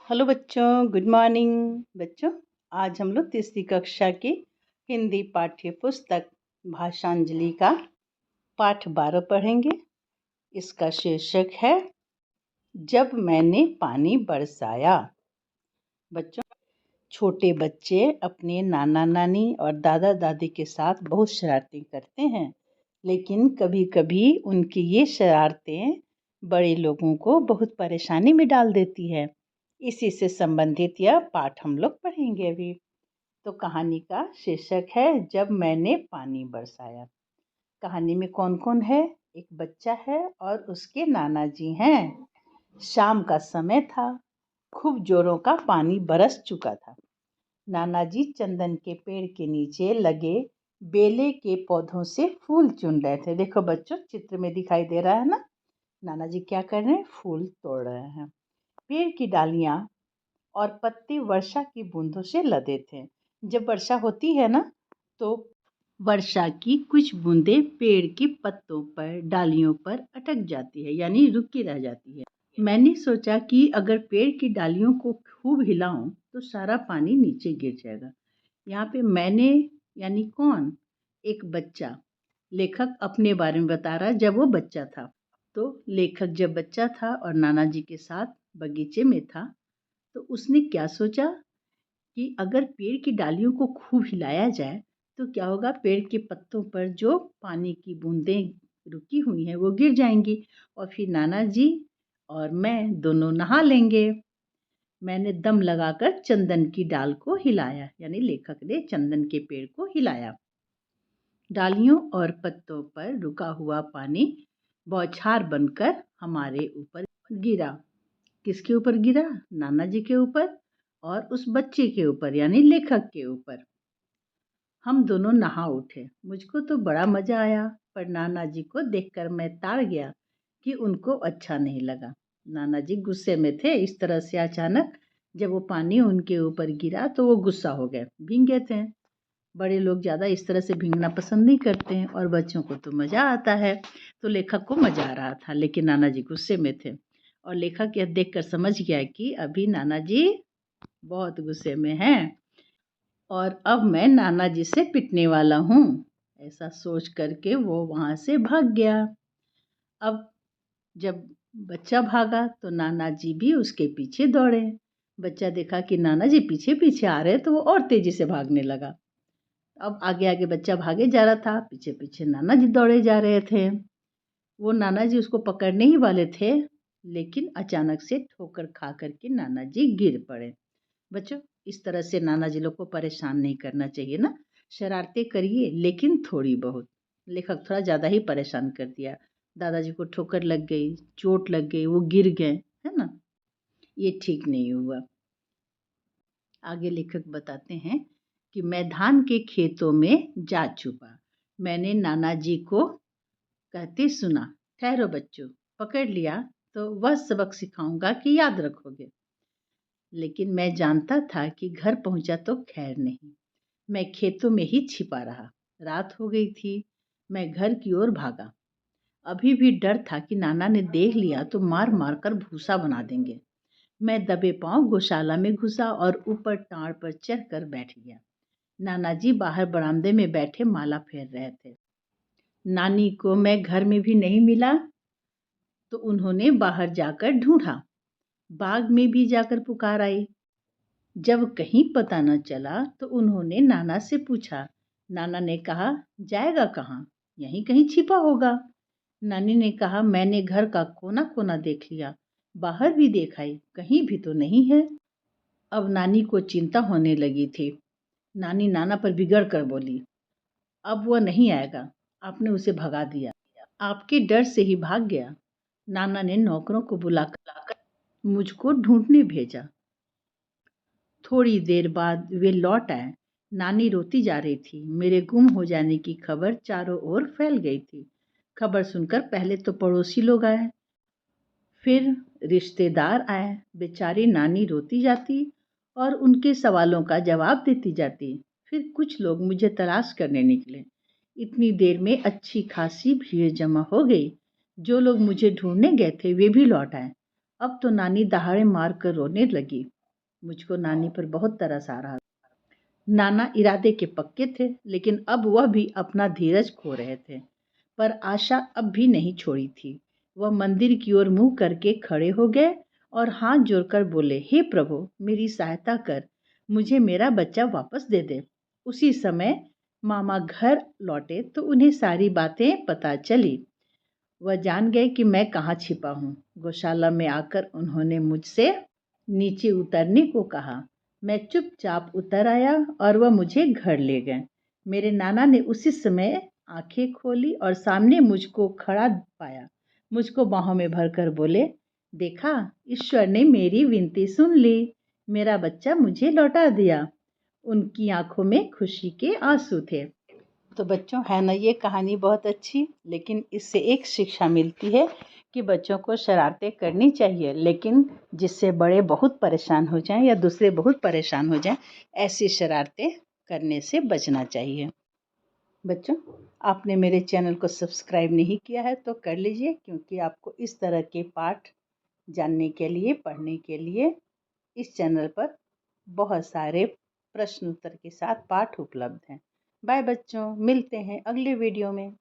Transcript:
Hello बच्चों, good morning. बच्चों, आज हम लोग तीसरी कक्षा की हिंदी पाठ्य पुस्तक भाषांजलि का पाठ 12 पढ़ेंगे। इसका शीर्षक है जब मैंने पानी बरसाया। बच्चों, छोटे बच्चे अपने नाना नानी और दादा दादी के साथ बहुत शरारतें करते हैं, लेकिन कभी कभी उनकी ये शरारतें बड़े लोगों को बहुत परेशानी में डाल देती है। इसी से संबंधित यह पाठ हम लोग पढ़ेंगे अभी। तो कहानी का शीर्षक है जब मैंने पानी बरसाया। कहानी में कौन कौन है? एक बच्चा है और उसके नाना जी हैं। शाम का समय था, खूब जोरों का पानी बरस चुका था। नाना जी चंदन के पेड़ के नीचे लगे बेले के पौधों से फूल चुन रहे थे। देखो बच्चों, चित्र में दिखाई दे रहा है ना, नाना जी क्या कर रहे हैं? फूल तोड़ रहे हैं। पेड़ की डालियां और पत्ते वर्षा की बूंदों से लदे थे। जब वर्षा होती है ना, तो वर्षा की कुछ बूंदें पेड़ के पत्तों पर, डालियों पर अटक जाती है, यानी रुकी रह जाती है। मैंने सोचा कि अगर पेड़ की डालियों को खूब हिलाऊं तो सारा पानी नीचे गिर जाएगा। यहाँ पे मैंने यानी कौन? एक बच्चा। लेखक अपने बारे में बता रहा है जब वो बच्चा था। तो लेखक जब बच्चा था और नाना जी के साथ बगीचे में था, तो उसने क्या सोचा कि अगर पेड़ की डालियों को खूब हिलाया जाए तो क्या होगा? पेड़ के पत्तों पर जो पानी की बूंदें रुकी हुई हैं वो गिर जाएंगी और फिर नाना जी और मैं दोनों नहा लेंगे। मैंने दम लगाकर चंदन की डाल को हिलाया, यानी लेखक ने चंदन के पेड़ को हिलाया। डालियों और पत्तों पर रुका हुआ पानी बौछार बनकर हमारे ऊपर गिरा। किसके ऊपर गिरा? नाना जी के ऊपर और उस बच्चे के ऊपर, यानी लेखक के ऊपर। हम दोनों नहा उठे। मुझको तो बड़ा मजा आया, पर नाना जी को देखकर मैं ताड़ गया कि उनको अच्छा नहीं लगा। नाना जी गुस्से में थे। इस तरह से अचानक जब वो पानी उनके ऊपर गिरा तो वो गुस्सा हो गए, भीग गए थे। बड़े लोग ज़्यादा इस तरह से भीगना पसंद नहीं करते हैं और बच्चों को तो मज़ा आता है। तो लेखक को मज़ा आ रहा था, लेकिन नाना जी गुस्से में थे और लेखक यह देखकर समझ गया कि अभी नाना जी बहुत गुस्से में हैं और अब मैं नाना जी से पिटने वाला हूँ। ऐसा सोच करके वो वहाँ से भाग गया। अब जब बच्चा भागा तो नाना जी भी उसके पीछे दौड़े। बच्चा देखा कि नाना जी पीछे पीछे आ रहे तो वो और तेजी से भागने लगा। अब आगे आगे बच्चा भागे जा रहा था, पीछे पीछे नाना जी दौड़े जा रहे थे। वो नाना जी उसको पकड़ने ही वाले थे, लेकिन अचानक से ठोकर खा करके नाना जी गिर पड़े। बच्चों, इस तरह से नाना जी लोग को परेशान नहीं करना चाहिए ना। शरारतें करिए लेकिन थोड़ी बहुत। लेखक थोड़ा ज़्यादा ही परेशान कर दिया। दादाजी को ठोकर लग गई, चोट लग गई, वो गिर गए, है ना। ये ठीक नहीं हुआ। आगे लेखक बताते हैं कि मैं धान के खेतों में जा छुपा। मैंने नाना जी को कहते सुना, ठहरो बच्चों, पकड़ लिया तो वह सबक सिखाऊंगा कि याद रखोगे। लेकिन मैं जानता था कि घर पहुंचा तो खैर नहीं। मैं खेतों में ही छिपा रहा। रात हो गई थी। मैं घर की ओर भागा। अभी भी डर था कि नाना ने देख लिया तो मार मार कर भूसा बना देंगे। मैं दबे पांव गौशाला में घुसा और ऊपर टाड़ पर चढ़ कर बैठ गया। नाना जी बाहर बरामदे में बैठे माला फेर रहे थे। नानी को मैं घर में भी नहीं मिला तो उन्होंने बाहर जाकर ढूंढा। बाग में भी जाकर पुकार आई। जब कहीं पता न चला तो उन्होंने नाना से पूछा। नाना ने कहा, जाएगा कहाँ? यहीं कहीं छिपा होगा। नानी ने कहा, मैंने घर का कोना कोना देख लिया, बाहर भी देखाई, कहीं भी तो नहीं है। अब नानी को चिंता होने लगी थी। नानी नाना पर बिगड़ कर बोली, अब वह नहीं आएगा, आपने उसे भगा दिया, आपके डर से ही भाग गया। नाना ने नौकरों को बुलाकर मुझको ढूंढने भेजा। थोड़ी देर बाद वे लौट आए। नानी रोती जा रही थी। मेरे गुम हो जाने की खबर चारों ओर फैल गई थी। खबर सुनकर पहले तो पड़ोसी लोग आए, फिर रिश्तेदार आए। बेचारी नानी रोती जाती और उनके सवालों का जवाब देती जाती। फिर कुछ लोग मुझे तलाश करने निकले। इतनी देर में अच्छी खासी भीड़ जमा हो गई। जो लोग मुझे ढूंढने गए थे वे भी लौट आए। अब तो नानी दहाड़े मार कर रोने लगी। मुझको नानी पर बहुत तरस आ रहा था। नाना इरादे के पक्के थे, लेकिन अब वह भी अपना धीरज खो रहे थे। पर आशा अब भी नहीं छोड़ी थी। वह मंदिर की ओर मुंह करके खड़े हो गए और हाथ जोड़कर बोले, हे प्रभु, मेरी सहायता कर, मुझे मेरा बच्चा वापस दे दे। उसी समय मामा घर लौटे तो उन्हें सारी बातें पता चली। वह जान गए कि मैं कहाँ छिपा हूँ। गौशाला में आकर उन्होंने मुझसे नीचे उतरने को कहा। मैं चुपचाप उतर आया और वह मुझे घर ले गए। मेरे नाना ने उसी समय आंखें खोली और सामने मुझको खड़ा पाया। मुझको बाहों में भरकर बोले, देखा, ईश्वर ने मेरी विनती सुन ली, मेरा बच्चा मुझे लौटा दिया। उनकी आंखों में खुशी के आंसू थे। तो बच्चों, है ना ये कहानी बहुत अच्छी। लेकिन इससे एक शिक्षा मिलती है कि बच्चों को शरारतें करनी चाहिए, लेकिन जिससे बड़े बहुत परेशान हो जाएं या दूसरे बहुत परेशान हो जाएं, ऐसी शरारतें करने से बचना चाहिए। बच्चों, आपने मेरे चैनल को सब्सक्राइब नहीं किया है तो कर लीजिए, क्योंकि आपको इस तरह के पाठ जानने के लिए, पढ़ने के लिए इस चैनल पर बहुत सारे प्रश्न उत्तर के साथ पाठ उपलब्ध हैं। बाय बच्चों, मिलते हैं अगले वीडियो में।